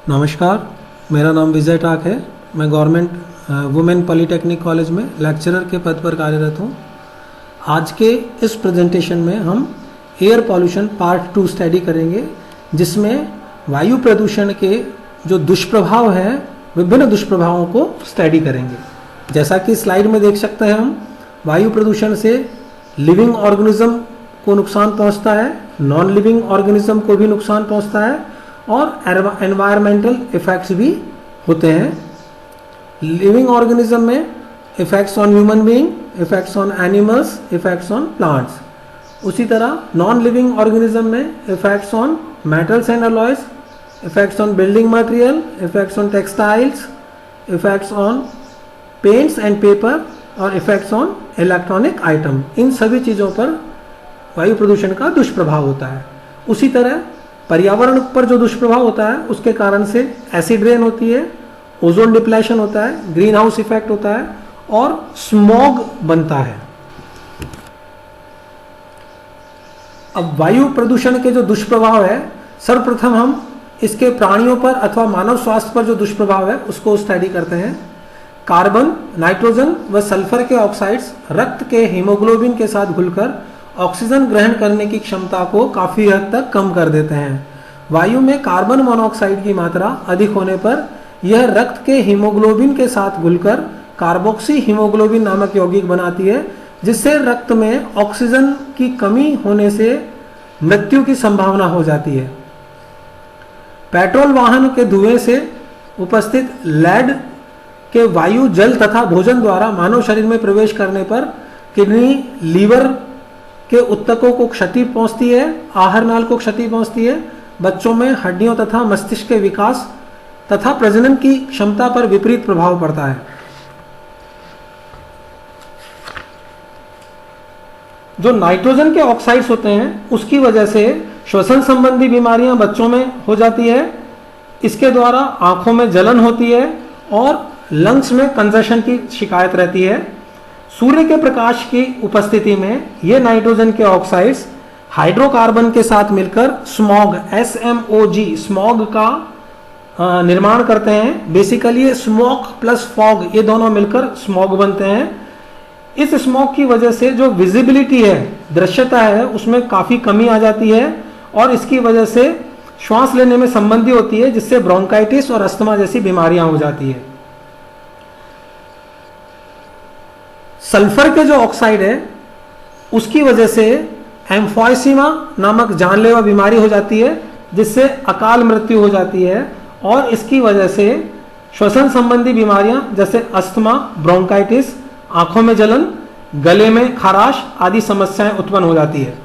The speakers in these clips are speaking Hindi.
नमस्कार, मेरा नाम विजय टाक है। मैं गवर्नमेंट वुमेन पॉलिटेक्निक कॉलेज में लेक्चरर के पद पर कार्यरत हूँ। आज के इस प्रेजेंटेशन में हम एयर पॉल्यूशन पार्ट 2 स्टडी करेंगे, जिसमें वायु प्रदूषण के जो दुष्प्रभाव हैं, विभिन्न दुष्प्रभावों को स्टडी करेंगे। जैसा कि स्लाइड में देख सकते हैं हम, वायु प्रदूषण से लिविंग ऑर्गेनिज्म को नुकसान पहुँचता है, नॉन लिविंग ऑर्गेनिज्म को भी नुकसान पहुँचता है और एनवायरमेंटल इफेक्ट्स भी होते हैं। लिविंग ऑर्गेनिज्म में effects on human being, effects on animals, effects on plants. उसी तरह नॉन लिविंग ऑर्गेनिज्म में effects on metals and alloys, effects on building material, effects on textiles, effects on paints and paper और इफेक्ट्स ऑन इलेक्ट्रॉनिक आइटम। इन सभी चीज़ों पर वायु प्रदूषण का दुष्प्रभाव होता है। उसी तरह पर्यावरण पर जो दुष्प्रभाव होता है, उसके कारण से एसिड रेन होती है, ओजोन डिप्लेशन होता है, ग्रीन हाउस इफेक्ट होता है और स्मॉग बनता है। अब वायु प्रदूषण के जो दुष्प्रभाव है, सर्वप्रथम हम इसके प्राणियों पर अथवा मानव स्वास्थ्य पर जो दुष्प्रभाव है उसको स्टडी करते हैं। कार्बन, नाइट्रोजन व सल्फर के ऑक्साइड्स रक्त के हीमोग्लोबिन के साथ घुलकर ऑक्सीजन ग्रहण करने की क्षमता को काफ़ी हद तक कम कर देते हैं। वायु में कार्बन मोनोऑक्साइड की मात्रा अधिक होने पर यह रक्त के हीमोग्लोबिन के साथ घुलकर कार्बोक्सी हीमोग्लोबिन नामक यौगिक बनाती है, जिससे रक्त में ऑक्सीजन की कमी होने से मृत्यु की संभावना हो जाती है। पेट्रोल वाहन के धुएं से उपस्थित लेड के वायु, जल तथा भोजन द्वारा मानव शरीर में प्रवेश करने पर किडनी, लीवर के उत्तकों को क्षति पहुंचती है, आहार नाल को क्षति पहुंचती है, बच्चों में हड्डियों तथा मस्तिष्क के विकास तथा प्रजनन की क्षमता पर विपरीत प्रभाव पड़ता है। जो नाइट्रोजन के ऑक्साइड्स होते हैं, उसकी वजह से श्वसन संबंधी बीमारियां बच्चों में हो जाती है। इसके द्वारा आंखों में जलन होती है और लंग्स में कंजशन की शिकायत रहती है। सूर्य के प्रकाश की उपस्थिति में ये नाइट्रोजन के ऑक्साइड्स हाइड्रोकार्बन के साथ मिलकर स्मॉग, SMOG, स्मॉग का निर्माण करते हैं। बेसिकली ये स्मोक प्लस फॉग, ये दोनों मिलकर स्मॉग बनते हैं। इस स्मॉग की वजह से जो विजिबिलिटी है, दृश्यता है, उसमें काफ़ी कमी आ जाती है और इसकी वजह से श्वास लेने में संबंधी होती है, जिससे ब्रोंकाइटिस और अस्थमा जैसी बीमारियां हो जाती है। सल्फर के जो ऑक्साइड है, उसकी वजह से एम्फॉयसीमा नामक जानलेवा बीमारी हो जाती है, जिससे अकाल मृत्यु हो जाती है और इसकी वजह से श्वसन संबंधी बीमारियां जैसे अस्थमा, ब्रोंकाइटिस, आंखों में जलन, गले में खराश आदि समस्याएं उत्पन्न हो जाती है।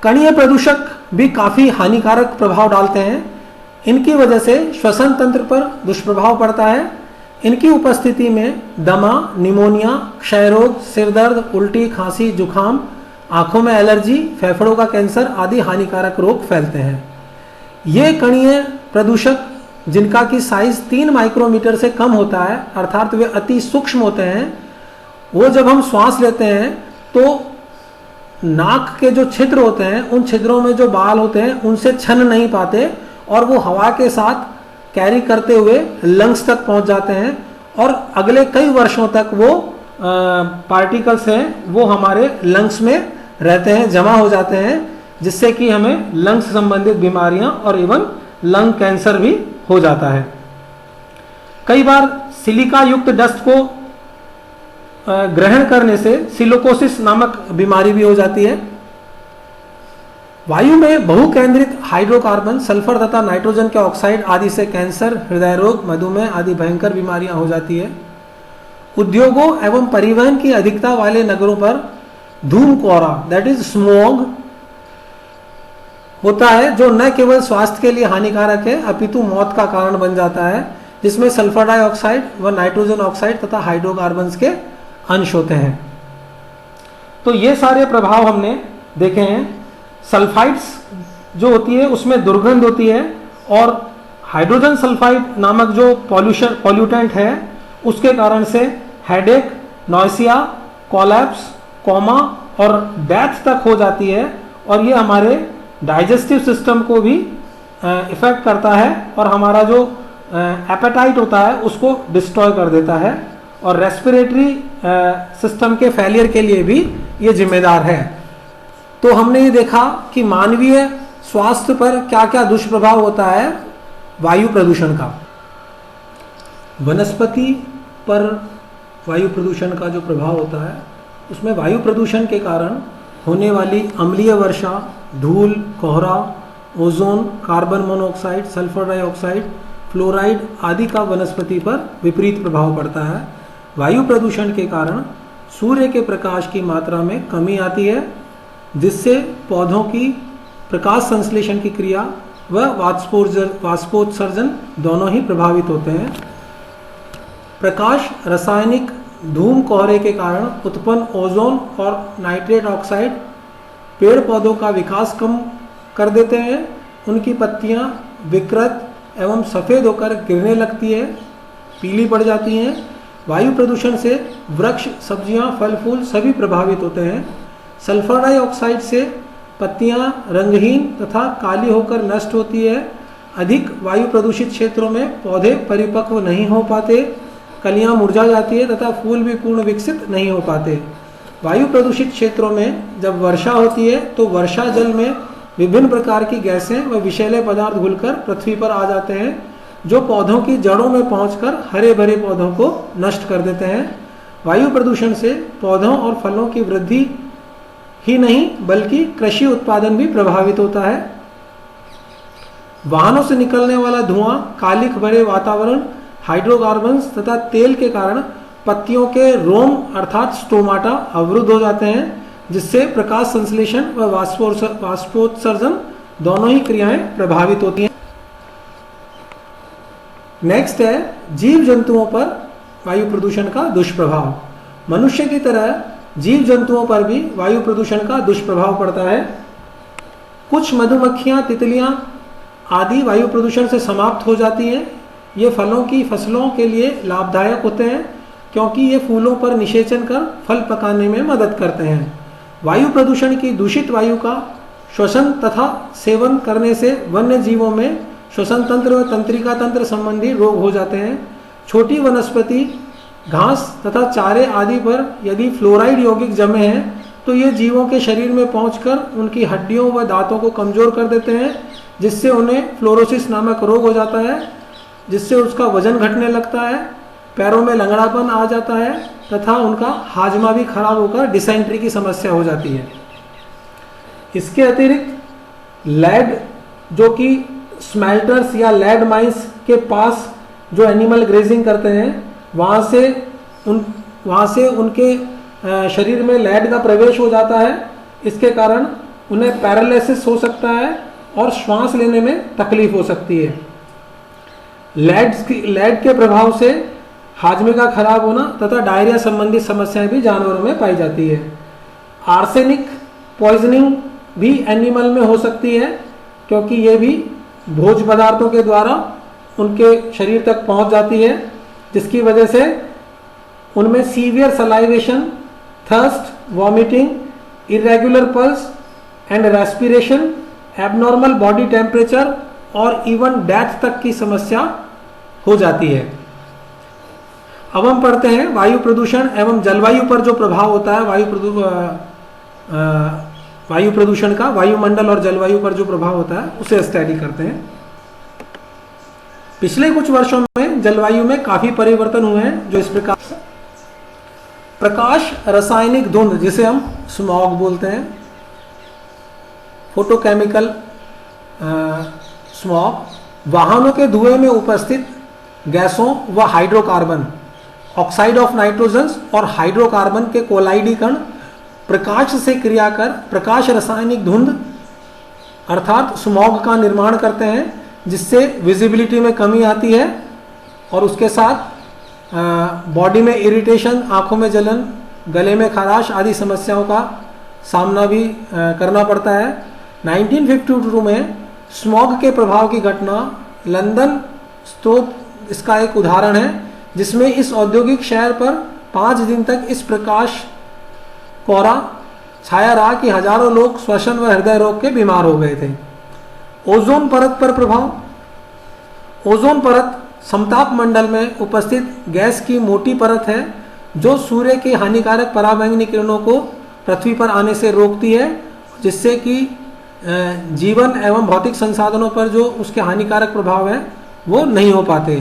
कणीय प्रदूषक भी काफी हानिकारक प्रभाव डालते हैं। इनकी वजह से श्वसन तंत्र पर दुष्प्रभाव पड़ता है। इनकी उपस्थिति में दमा, निमोनिया, क्षय रोग, सिरदर्द, उल्टी, खांसी, जुखाम, आंखों में एलर्जी, फेफड़ों का कैंसर आदि हानिकारक रोग फैलते हैं। ये कणीय प्रदूषक, जिनका की साइज 3 माइक्रोमीटर से कम होता है, अर्थात वे अति सूक्ष्म होते हैं, वो जब हम श्वास लेते हैं तो नाक के जो छिद्र होते हैं, उन छिद्रों में जो बाल होते हैं, उनसे छन नहीं पाते और वो हवा के साथ कैरी करते हुए लंग्स तक पहुंच जाते हैं और अगले कई वर्षों तक वो पार्टिकल्स हैं, वो हमारे लंग्स में रहते हैं, जमा हो जाते हैं, जिससे कि हमें लंग्स संबंधित बीमारियां और इवन लंग कैंसर भी हो जाता है। कई बार सिलिका युक्त डस्ट को ग्रहण करने से सिलिकोसिस नामक बीमारी भी हो जाती है। वायु में बहुकेंद्रित हाइड्रोकार्बन, सल्फर तथा नाइट्रोजन के ऑक्साइड आदि से कैंसर, हृदय रोग, मधुमेह आदि भयंकर बीमारियां हो जाती है। उद्योगों एवं परिवहन की अधिकता वाले नगरों पर धूम कोहरा, दैट इज स्मॉग, होता है, जो न केवल स्वास्थ्य के लिए हानिकारक है अपितु मौत का कारण बन जाता है, जिसमें सल्फर डाइऑक्साइड व नाइट्रोजन ऑक्साइड तथा हाइड्रोकार्बन के अंश होते हैं। तो ये सारे प्रभाव हमने देखे हैं। सल्फाइड्स जो होती है उसमें दुर्गंध होती है और हाइड्रोजन सल्फाइड नामक जो पॉल्यूटेंट है, उसके कारण से हेडेक, नॉइसिया, कोलैप्स, कोमा और डेथ तक हो जाती है और ये हमारे डाइजेस्टिव सिस्टम को भी इफेक्ट करता है और हमारा जो एपेटाइट होता है उसको डिस्ट्रॉय कर देता है, और रेस्पिरेटरी सिस्टम के फेलियर के लिए भी ये जिम्मेदार है। तो हमने ये देखा कि मानवीय स्वास्थ्य पर क्या क्या दुष्प्रभाव होता है वायु प्रदूषण का। वनस्पति पर वायु प्रदूषण का जो प्रभाव होता है उसमें वायु प्रदूषण के कारण होने वाली अम्लीय वर्षा, धूल, कोहरा, ozone, carbon monoxide, sulphur dioxide, fluoride आदि का वनस्पति पर विपरीत प्रभाव पड़ता है। वायु प्रदूषण के कारण सूर्य के प्रकाश की मात्रा में कमी आती है, जिससे पौधों की प्रकाश संश्लेषण की क्रिया व वाष्पोत्सर्जन दोनों ही प्रभावित होते हैं। प्रकाश रासायनिक धूम कोहरे के कारण उत्पन्न ओजोन और नाइट्रेट ऑक्साइड पेड़ पौधों का विकास कम कर देते हैं। उनकी पत्तियां विकृत एवं सफ़ेद होकर गिरने लगती है, पीली पड़ जाती हैं। वायु प्रदूषण से वृक्ष, सब्जियां, फल फूल सभी प्रभावित होते हैं। सल्फर डाइऑक्साइड से पत्तियां रंगहीन तथा काली होकर नष्ट होती है। अधिक वायु प्रदूषित क्षेत्रों में पौधे परिपक्व नहीं हो पाते, कलियां मुरझा जाती है तथा फूल भी पूर्ण विकसित नहीं हो पाते। वायु प्रदूषित क्षेत्रों में जब वर्षा होती है तो वर्षा जल में विभिन्न प्रकार की गैसें व विषैले पदार्थ घुलकर पृथ्वी पर आ जाते हैं, जो पौधों की जड़ों में पहुंचकर हरे भरे पौधों को नष्ट कर देते हैं। वायु प्रदूषण से पौधों और फलों की वृद्धि ही नहीं बल्कि कृषि उत्पादन भी प्रभावित होता है। वाहनों से निकलने वाला धुआं, कालिख भरे वातावरण, हाइड्रोकार्बन्स तथा तेल के कारण पत्तियों के रोम अर्थात स्टोमाटा अवरुद्ध हो जाते हैं, जिससे प्रकाश संश्लेषण व वाष्पोत्सर्जन दोनों ही क्रियाएं प्रभावित होती हैं। नेक्स्ट है जीव जंतुओं पर वायु प्रदूषण का दुष्प्रभाव। मनुष्य की तरह जीव जंतुओं पर भी वायु प्रदूषण का दुष्प्रभाव पड़ता है। कुछ मधुमक्खियां, तितलियां आदि वायु प्रदूषण से समाप्त हो जाती हैं। ये फलों की फसलों के लिए लाभदायक होते हैं क्योंकि ये फूलों पर निषेचन कर फल पकाने में मदद करते हैं। वायु प्रदूषण की दूषित वायु का श्वसन तथा सेवन करने से वन्य जीवों में श्वसन तंत्र व तंत्रिका तंत्र संबंधी रोग हो जाते हैं। छोटी वनस्पति, घास तथा चारे आदि पर यदि फ्लोराइड यौगिक जमे हैं तो ये जीवों के शरीर में पहुंचकर उनकी हड्डियों व दांतों को कमजोर कर देते हैं, जिससे उन्हें फ्लोरोसिस नामक रोग हो जाता है, जिससे उसका वजन घटने लगता है, पैरों में लंगड़ापन आ जाता है तथा उनका हाजमा भी खराब होकर डिसेंट्री की समस्या हो जाती है। इसके अतिरिक्त लेड, जो कि स्मेल्टर्स या लेड माइंस के पास जो एनिमल ग्रेजिंग करते हैं, वहाँ से उनके शरीर में लेड का प्रवेश हो जाता है। इसके कारण उन्हें पैरालिसिस हो सकता है और श्वास लेने में तकलीफ हो सकती है। लेड के प्रभाव से हाजमे का खराब होना तथा डायरिया संबंधी समस्याएं भी जानवरों में पाई जाती है। आर्सेनिक पॉइजनिंग भी एनिमल में हो सकती है क्योंकि ये भी भोज्य पदार्थों के द्वारा उनके शरीर तक पहुंच जाती है, जिसकी वजह से उनमें severe salivation, thirst, vomiting, irregular pulse and respiration, abnormal body temperature और इवन डेथ तक की समस्या हो जाती है। अब हम पढ़ते हैं वायु प्रदूषण एवं जलवायु पर जो प्रभाव होता है वायु प्रदूषण का वायुमंडल और जलवायु पर जो प्रभाव होता है उसे स्टडी करते हैं। पिछले कुछ वर्षों में जलवायु में काफी परिवर्तन हुए हैं, जो इस प्रकार प्रकाश रासायनिक धुंध, जिसे हम स्मॉग बोलते हैं, फोटोकेमिकल स्मॉग, वाहनों के धुएं में उपस्थित गैसों व हाइड्रोकार्बन, ऑक्साइड ऑफ नाइट्रोजन और हाइड्रोकार्बन के कोलाइडी कण प्रकाश से क्रिया कर प्रकाश रासायनिक धुंध अर्थात स्मॉग का निर्माण करते हैं, जिससे विजिबिलिटी में कमी आती है और उसके साथ बॉडी में इरिटेशन, आंखों में जलन, गले में खराश आदि समस्याओं का सामना भी करना पड़ता है। 1952 में स्मॉग के प्रभाव की घटना लंदन स्रोत इसका एक उदाहरण है, जिसमें इस औद्योगिक शहर पर 5 दिन तक इस प्रकाश कोहरा छाया रहा कि हजारों लोग श्वसन व हृदय रोग के बीमार हो गए थे। ओजोन परत पर प्रभाव। ओजोन परत समताप मंडल में उपस्थित गैस की मोटी परत है जो सूर्य की हानिकारक पराबैंगनी किरणों को पृथ्वी पर आने से रोकती है, जिससे कि जीवन एवं भौतिक संसाधनों पर जो उसके हानिकारक प्रभाव है वो नहीं हो पाते।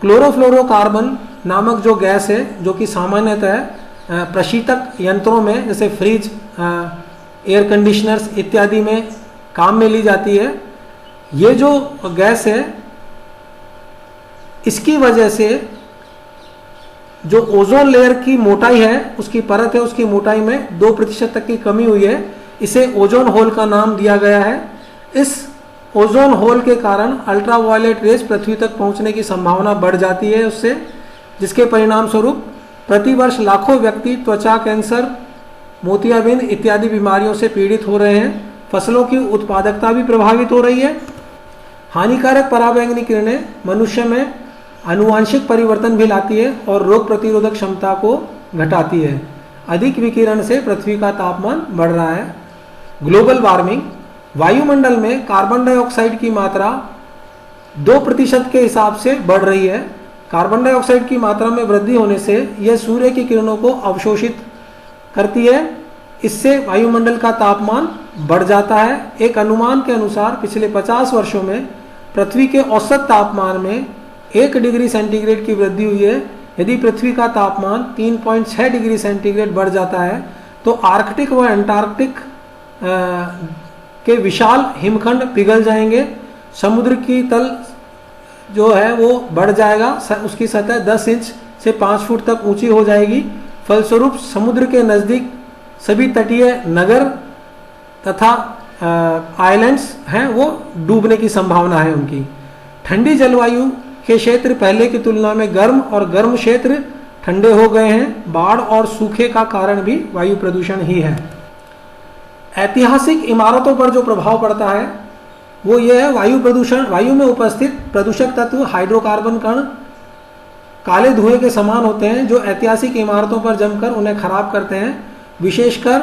क्लोरोफ्लोरोकार्बन नामक जो गैस है, जो कि सामान्यतः प्रशीतक यंत्रों में जैसे फ्रिज, एयर कंडीशनर्स इत्यादि में काम में ली जाती है, ये जो गैस है इसकी वजह से जो ओजोन लेयर की मोटाई है, उसकी परत है, उसकी मोटाई में 2% तक की कमी हुई है। इसे ओजोन होल का नाम दिया गया है। इस ओजोन होल के कारण अल्ट्रावायलेट रेज पृथ्वी तक पहुंचने की संभावना बढ़ जाती है उससे, जिसके परिणाम स्वरूप प्रतिवर्ष लाखों व्यक्ति त्वचा कैंसर, मोतियाबिंद इत्यादि बीमारियों से पीड़ित हो रहे हैं। फसलों की उत्पादकता भी प्रभावित हो रही है। हानिकारक पराबैंगनी किरणें मनुष्य में आनुवांशिक परिवर्तन भी लाती है और रोग प्रतिरोधक क्षमता को घटाती है। अधिक विकिरण से पृथ्वी का तापमान बढ़ रहा है। Global warming. वायुमंडल में कार्बन डाइऑक्साइड की मात्रा 2% के हिसाब से बढ़ रही है। कार्बन डाइऑक्साइड की मात्रा में वृद्धि होने से यह सूर्य की किरणों को अवशोषित करती है। इससे वायुमंडल का तापमान बढ़ जाता है। एक अनुमान के अनुसार पिछले 50 वर्षों में पृथ्वी के औसत तापमान में 1 डिग्री सेंटीग्रेड की वृद्धि हुई है। यदि पृथ्वी का तापमान 3.6 डिग्री सेंटीग्रेड बढ़ जाता है तो आर्कटिक व अंटार्कटिक के विशाल हिमखंड पिघल जाएंगे। समुद्र की तल जो है वो बढ़ जाएगा, उसकी सतह 10 इंच से 5 फुट तक ऊंची हो जाएगी। फलस्वरूप समुद्र के नज़दीक सभी तटीय नगर तथा आइलैंड्स हैं वो डूबने की संभावना है उनकी। ठंडी जलवायु के क्षेत्र पहले की तुलना में गर्म और गर्म क्षेत्र ठंडे हो गए हैं। बाढ़ और सूखे का कारण भी वायु प्रदूषण ही है। ऐतिहासिक इमारतों पर जो प्रभाव पड़ता है वो ये है वायु प्रदूषण। वायु में उपस्थित प्रदूषक तत्व हाइड्रोकार्बन कण काले धुएं के समान होते हैं जो ऐतिहासिक इमारतों पर जमकर उन्हें खराब करते हैं। विशेषकर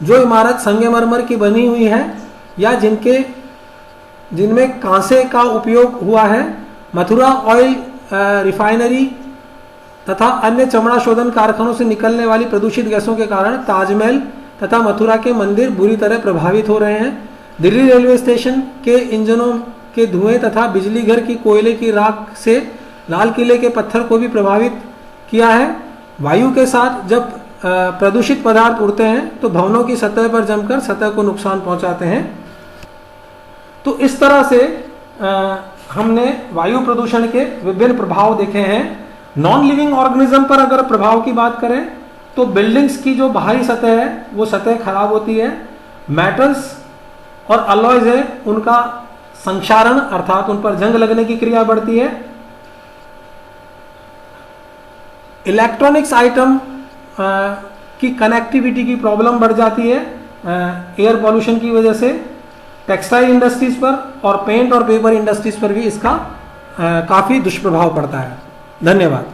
जो इमारत संगमरमर की बनी हुई है या जिनमें कांसे का उपयोग हुआ है। मथुरा ऑयल रिफाइनरी तथा अन्य चमड़ा शोधन कारखानों से निकलने वाली प्रदूषित गैसों के कारण ताजमहल तथा मथुरा के मंदिर बुरी तरह प्रभावित हो रहे हैं। दिल्ली रेलवे स्टेशन के इंजनों के धुएं तथा बिजली घर की कोयले की राख से लाल किले के पत्थर को भी प्रभावित किया है। वायु के साथ जब प्रदूषित पदार्थ उड़ते हैं तो भवनों की सतह पर जमकर सतह को नुकसान पहुंचाते हैं। तो इस तरह से हमने वायु प्रदूषण के विभिन्न प्रभाव देखे हैं। नॉन लिविंग ऑर्गेनिज्म पर अगर प्रभाव की बात करें तो बिल्डिंग्स की जो बाहरी सतह है वो सतह खराब होती है। मेटल्स और अलॉयज है उनका संक्षारण अर्थात उन पर जंग लगने की क्रिया बढ़ती है। इलेक्ट्रॉनिक्स आइटम की कनेक्टिविटी की प्रॉब्लम बढ़ जाती है एयर पॉल्यूशन की वजह से। टेक्सटाइल इंडस्ट्रीज पर और पेंट और पेपर इंडस्ट्रीज पर भी इसका काफ़ी दुष्प्रभाव पड़ता है। धन्यवाद।